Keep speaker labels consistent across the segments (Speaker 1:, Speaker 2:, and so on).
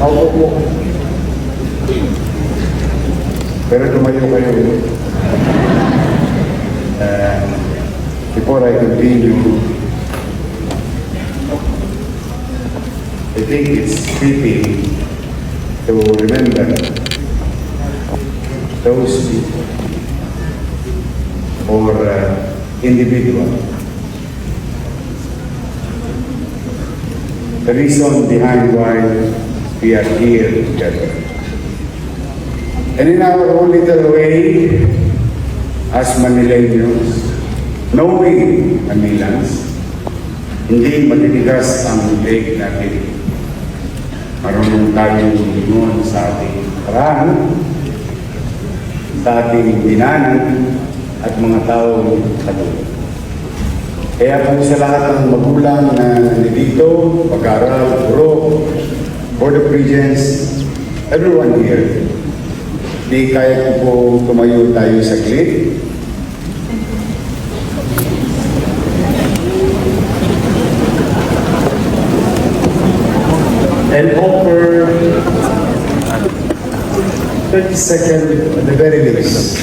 Speaker 1: Nakaupo po. Pero tumayo kayo. Before I continue, I think it's fitting to remember those people or individuals. The reason behind why we are here together. And in our own little way, as Manileños, knowing Manilans, hindi matitigas ang leg natin. Marunong tayong lumingon sa ating paraan, sa ating dinanan, at mga taong katulad. Kaya po sa lahat ng magulang na nandito, pag-aaral, guro, Board of Regents, everyone here, di kaya po tumayo tayo sa clip. And offer 30 seconds at the very least.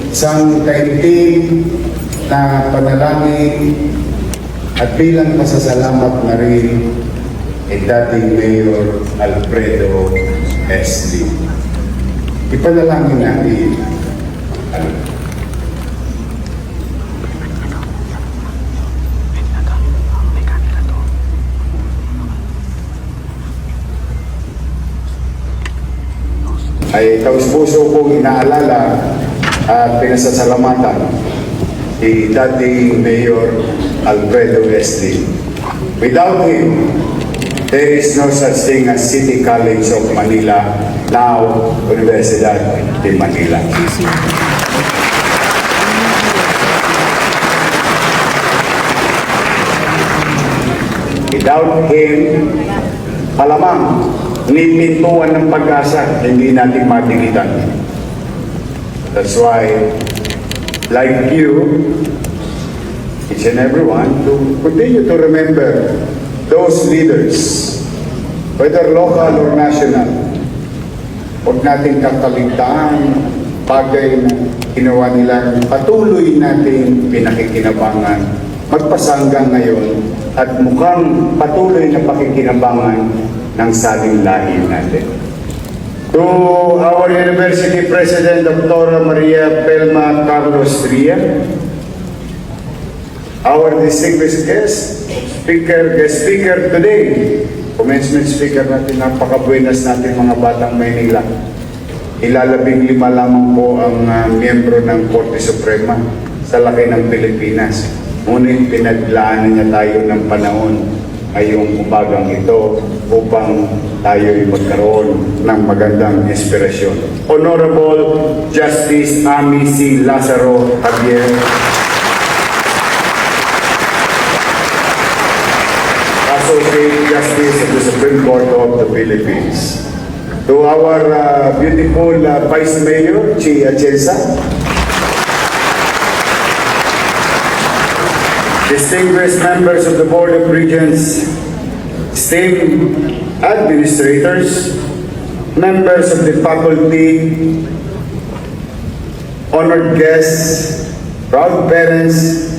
Speaker 1: Isang kainting na panalangin at bilang pasasalamat na rin ay dating Mayor Alfredo S. Lim. Ipanalangin natin. Ay taus-puso kong inaalala at pinasasalamatan si dating Mayor Alfredo S. Lim. Without him, there is no such thing as City College of Manila, now Universidad de Manila. Without him, malamang ni pintuan ng pag-asa, hindi natin matikitan. That's why, like you, each and everyone, to continue to remember those leaders, whether local or national. Huwag natin kakaligtaan bagay na ginawa nila, patuloy natin pinakikinabangan, magpasanggang ngayon, at mukhang patuloy na pakikinabangan ng saling lahi natin. To our University President, Dr. Maria Pelma Carlos Tria, our distinguished guest speaker today, commencement speaker natin, napaka-buenas natin mga batang Maynila. Ilalabing 5 lamang po ang miyembro ng Korte Suprema sa laki ng Pilipinas. Ngunit pinaglaan niya tayo ng panahon ngayong umagang ito upang tayo'y magkaroon ng magandang inspirasyon. Honorable Justice Amy C. Lazaro Javier, Associate Justice of the Supreme Court of the Philippines. To our beautiful Vice Mayor, Chi Atienza, distinguished members of the Board of Regents, esteemed administrators, members of the faculty, honored guests, proud parents,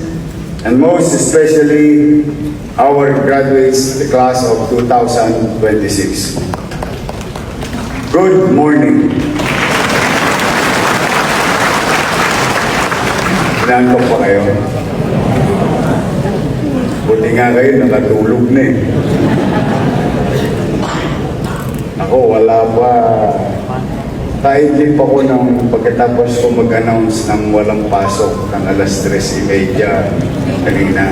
Speaker 1: and most especially our graduates, the class of 2026. Good morning. Inaantok pa kayo? Buti nga kayo, nakatulog na eh. Ako, wala pa. Taidlip ako ng pagkatapos ko mag-announce ng walang pasok ng alas 3:30 kanina.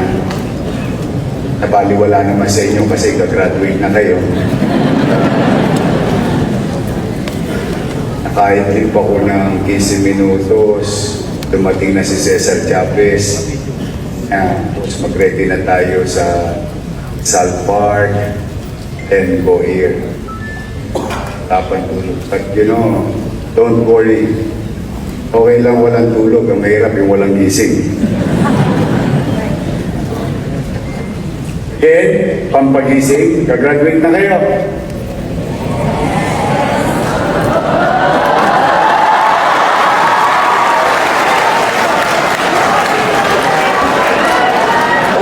Speaker 1: Nabaliwala naman sa inyo kasi kagraduate na kayo. Nakaidlip ako ng 15 minutos. Dumating na si Cesar Chavez. Tapos mag-ready na tayo sa Salt Park and go here. Tapan tulog. But you know, don't worry. Okay lang walang tulog. Ang mahirap yung walang gising. Okay, pampagising. Kagraduate na kayo.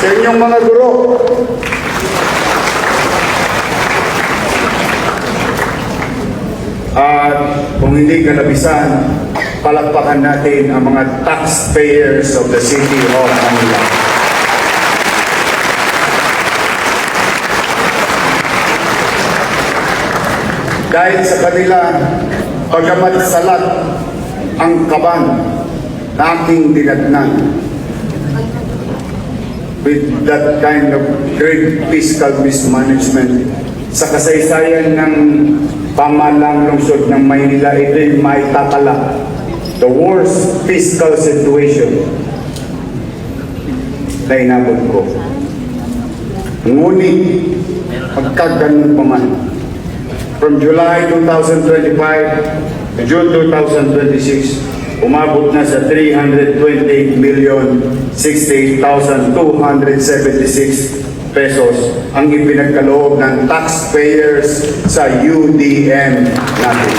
Speaker 1: sa inyong mga guro. At kung hindi kalabisan, palakpakan natin ang mga taxpayers of the City of Manila. Dahil sa kanila, pagkamat salat ang kaban na aking dinatnan with that kind of great fiscal mismanagement sa kasaysayan ng pamahalang lungsod ng Maynila, ito'y maitatala the worst fiscal situation na inabot ko. Ngunit, pagkaganon pa man, from July 2025 to June 2026, umabot na sa 328,068,276 pesos ang ipinagkaloob ng taxpayers sa UDM natin.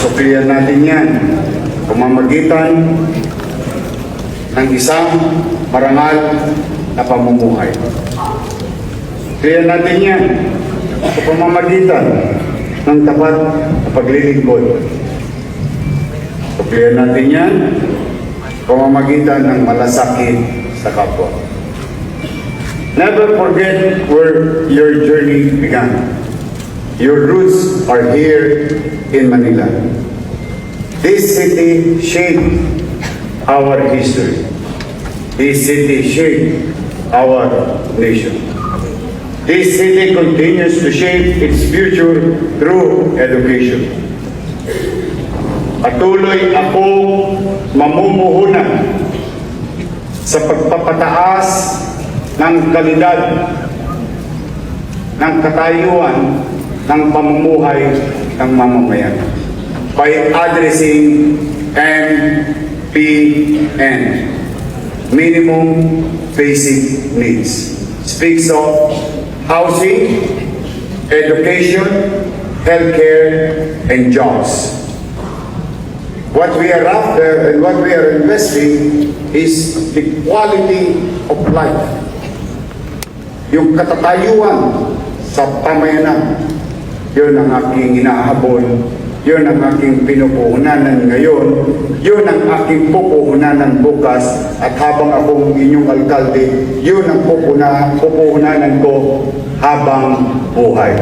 Speaker 1: Suklihan natin yan, pamamagitan ng isang marangal na pamumuhay. Suklihan natin yan sa pamamagitan ng tapat na paglilingkod. Suklihan natin yan pamamagitan ng malasakit sa kapwa. Never forget where your journey began. Your roots are here in Manila. This city shaped our history. This city shaped our nation. This city continues to shape its future through education. Patuloy akong mamumuhunan sa pagpapataas ng kalidad ng katayuan ng pamumuhay ng mamamayan by addressing MPN, Minimum Basic Needs. Speaks of housing, education, healthcare, and jobs. What we are after and what we are investing is the quality of life. Yung katatayuan sa pamayanan, yun ang aking inahabol, yun ang aking pinupuhunanan ngayon, yun ang aking pupuhunanan bukas, at habang akong inyong alkalde, yun ang pupuhunanan ko habang buhay.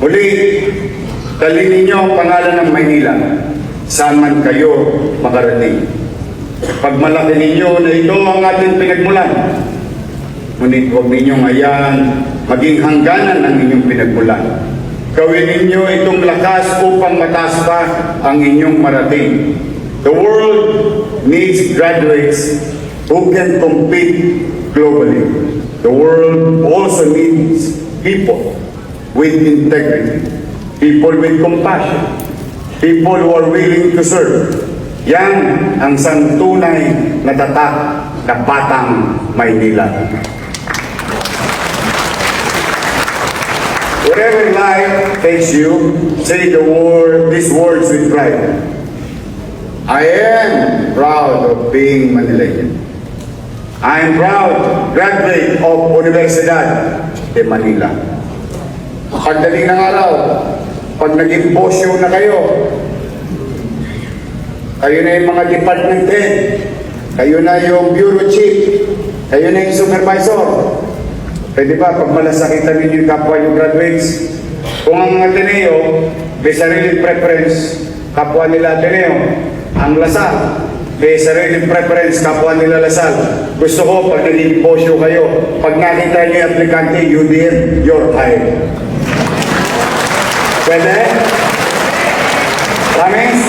Speaker 1: Muli, dalhin ninyo ang pangalan ng Maynila, saan man kayo makarating. Pagmalaki ninyo na ito ang ating pinagmulan, ngunit huwag ninyong hayaan maging hangganan ng inyong pinagmulan. Gawin ninyo itong lakas upang mataas pa ang inyong marating. The world needs graduates who can compete globally. The world also needs people with integrity, people with compassion, people who are willing to serve. Yan ang santunay na tatak na Batang Maynila. Wherever life takes you, say these words with pride. I am proud of being Manileño. I am proud graduate of Universidad de Manila. Pagdating ng araw, pag naging bosyo na kayo, kayo na yung mga department head, kayo na yung bureau chief, kayo na yung supervisor. Pwede ba pag malasakitan ninyo yung kapwa yung graduates? Kung ang Ateneo, may sariling preference, kapwa nila Ateneo. Ang Lasal, may sariling preference, kapwa nila Lasal. Gusto ko, pag naging bosyo kayo, pag nakita niyo yung aplikante, UDM, you're hired. Pwede? Promise?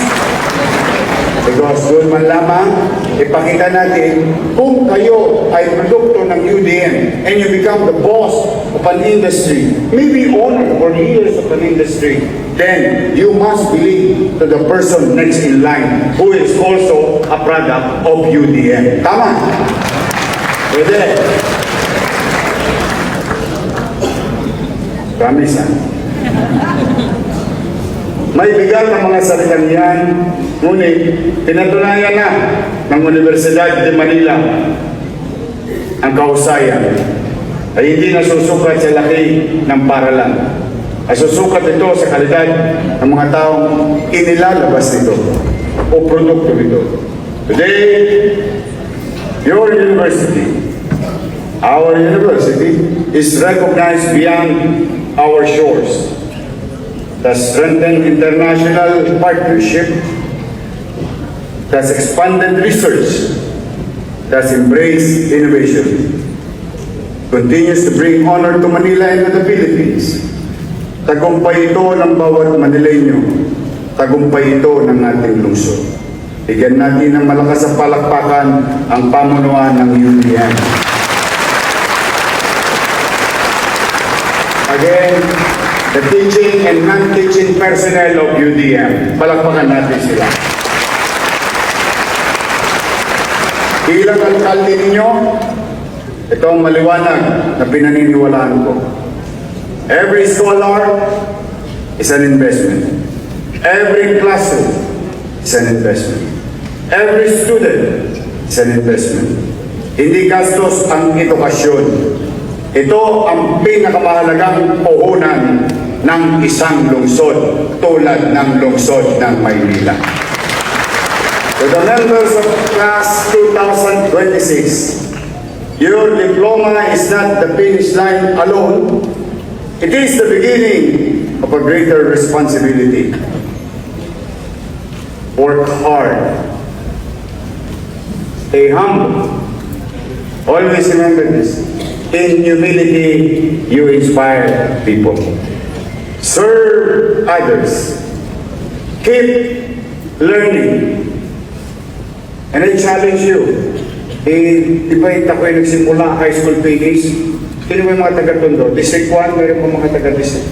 Speaker 1: Because doon man lamang, ipakita natin kung kayo ay produkto ng UDM and you become the boss of an industry, maybe owner or leaders of an industry, then you must believe to the person next in line who is also a product of UDM. Tama? Pwede? Promise, ha?
Speaker 2: May bigat ang mga salitang yan, ngunit pinatunayan na ng Universidad de Manila ang kahusayan ay hindi nasusukat sa laki ng paralan. Ay susukat ito sa kalidad ng mga taong inilalabas nito o produkto nito. Today, your university, our university, is recognized beyond our shores. Has strengthened international partnership, has expanded research, has embraced innovation, continues to bring honor to Manila and to the Philippines. Tagumpay ito ng bawat Manileño, tagumpay ito ng ating lungsod. Bigyan natin ng malakas na palakpakan ang pamunuan ng UDM. Again, the teaching and non-teaching personnel of UDM. Palakpakan natin sila. Bilang alkalde ninyo, ito ang maliwanag na pinaniniwalaan ko. Every scholar is an investment. Every classroom is an investment. Every student is an investment. Hindi gastos ang edukasyon. Ito ang pinakamahalagang puhunan ng isang lungsod tulad ng lungsod ng Maynila. To the members of class 2026, your diploma is not the finish line alone. It is the beginning of a greater responsibility. Work hard. Stay humble. Always remember this. In humility, you inspire people. Serve others. Keep learning. And I challenge you. Di ba ito ako'y nagsimula high school PDs? Sino may mga taga-Tondo? District 1, meron po mga taga-District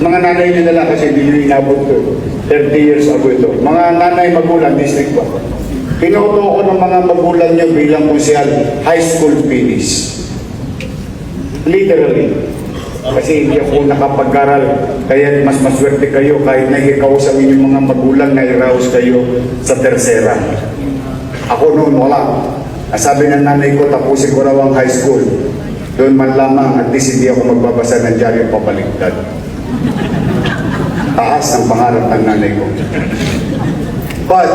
Speaker 2: 2. Mga nanay nila lang kasi hindi nyo inabot ko. 30 years ago ito. Mga nanay magulang, District 1. Pinuto ko ng mga magulang nyo bilang konsyal, high school PDs. Literally. Kasi hindi ako nakapag-aral, kaya mas maswerte kayo kahit nakikausap inyong mga magulang na i-rouse kayo sa tersera. Ako noon wala. Sabi ng nanay ko, tapusin ko raw ang high school. Doon man lamang at least hindi ako magbabasa ng dyaryo pabaligtad. Taas ang pangarap ng nanay ko. But,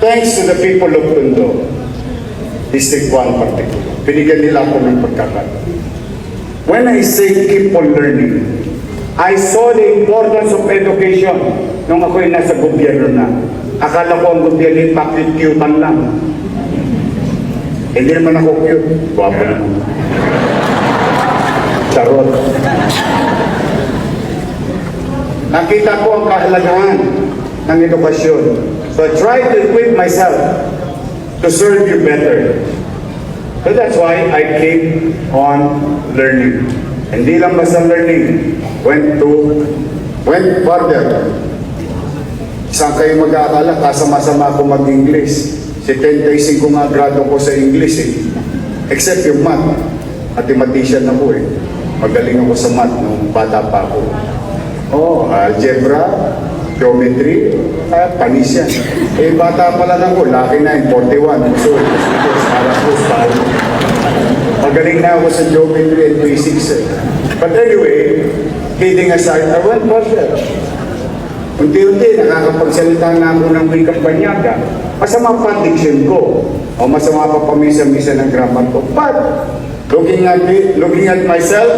Speaker 2: thanks to the people of Tondo, District 1 particular, binigyan nila ako ng pagkakataon. When I say keep on learning, I saw the importance of education nung ako'y nasa gobyerno na. Akala ko ang gobyerno pakit-cutan lang. Hindi naman ako cute. Guwapo naman. Charot. Nakita ko ang kahalagahan ng edukasyon. So I tried to equip myself to serve you better. So that's why I keep on learning. Hindi lang basta learning. Went further. Saan kayo mag-aakala? Kasama-sama ako mag-English. 75 nga grado ko sa English eh. Except yung math. Mathematician ako eh. Magaling ako sa math nung bata pa ako. Algebra, geometry, panis yan. Eh, bata pa lang ako, laki na yung 41. So, magaling na ako sa geometry and physics. But anyway, kidding aside, I went further. Unti-unti, nakakapagsalita na ako ng wikang Banyaga. Masama pa diction ko. O masama pa pamisa-misa ng grammar ko. But, looking at myself,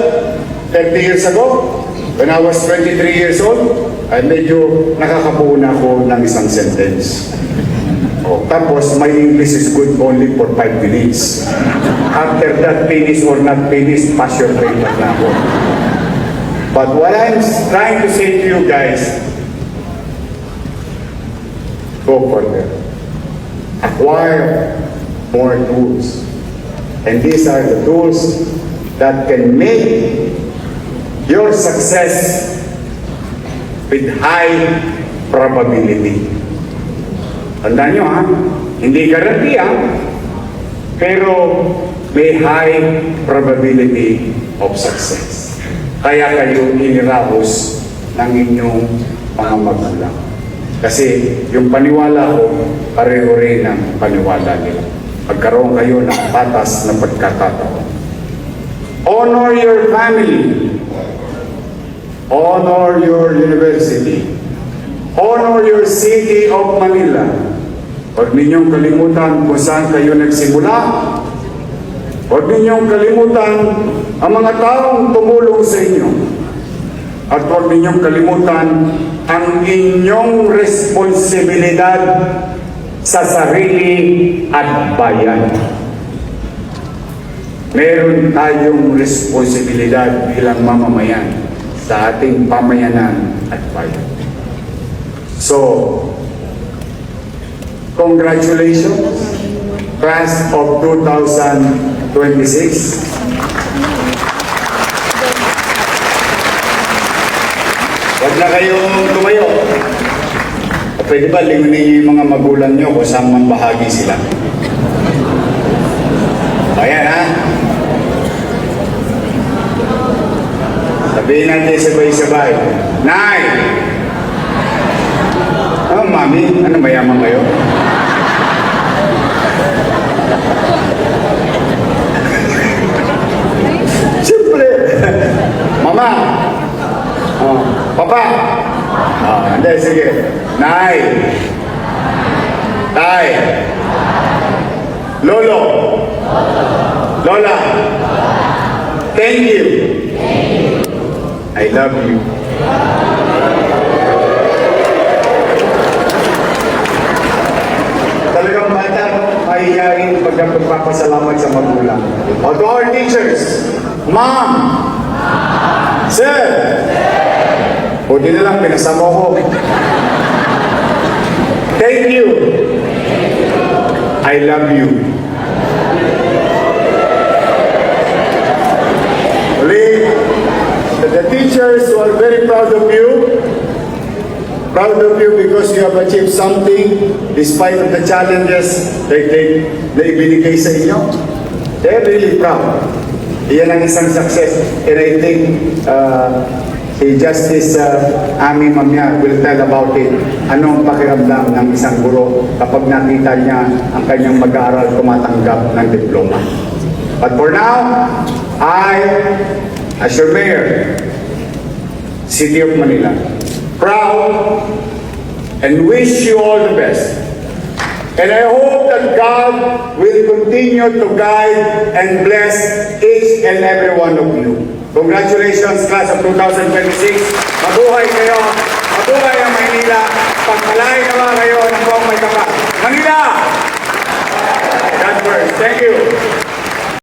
Speaker 2: 30 years ago, when I was 23 years old, ay medyo nakakabuo na ako ng isang sentence. Tapos, my English is good only for 5 minutes. After that, finish or not finish, pass your grade na ako. But what I'm trying to say to you guys, go further. Acquire more tools. And these are the tools that can make your success with high probability. Tandaan nyo ha, hindi garantiya, pero may high probability of success.
Speaker 1: kaya kayo inirahos ng inyong mga magulang. Kasi yung paniwala ko, pareho rin ang paniwala nila. Magkaroon kayo ng patas na pagkakataon. Honor your family. Honor your university. Honor your city of Manila. Huwag ninyong kalimutan kung saan kayo nagsimula. Huwag ninyong kalimutan ang mga taong tumulong sa inyo. At huwag ninyong kalimutan ang inyong responsibilidad sa sarili at bayan. Meron tayong responsibilidad bilang mamamayan sa ating pamayanan at bayan. So, congratulations, class of 2026. Huwag na kayong tumayo. O pwede ba lingunin niyo yung mga magulang niyo kung saan man bahagi sila? Ayan ha. Sabihin natin sabay-sabay. Nay! Oh, mami, ano mayaman kayo? Siyempre! Mama! Oh, papa! Oh, hindi, sige. Nay! Tay! Lolo! Lola! Thank you! I love you. Talagang bata, mahihayin pagpapasalamat sa magulang. O to our teachers, Ma'am! Sir! Buti na lang, pinasama ko. Thank you! I love you. The teachers were very proud of you. Proud of you because you have achieved something despite of the challenges na ibinigay sa inyo. They're really proud. Iyan ang isang success. And I think si Justice Ami Mamya will tell about it. Anong pakiramdam ng isang guro kapag nakita niya ang kanyang mag-aaral tumatanggap ng diploma. But for now, I, as your mayor, City of Manila, proud and wish you all the best. And I hope that God will continue to guide and bless each and every one of you. Congratulations, class of 2026. Mabuhay kayo. Mabuhay ang Maynila.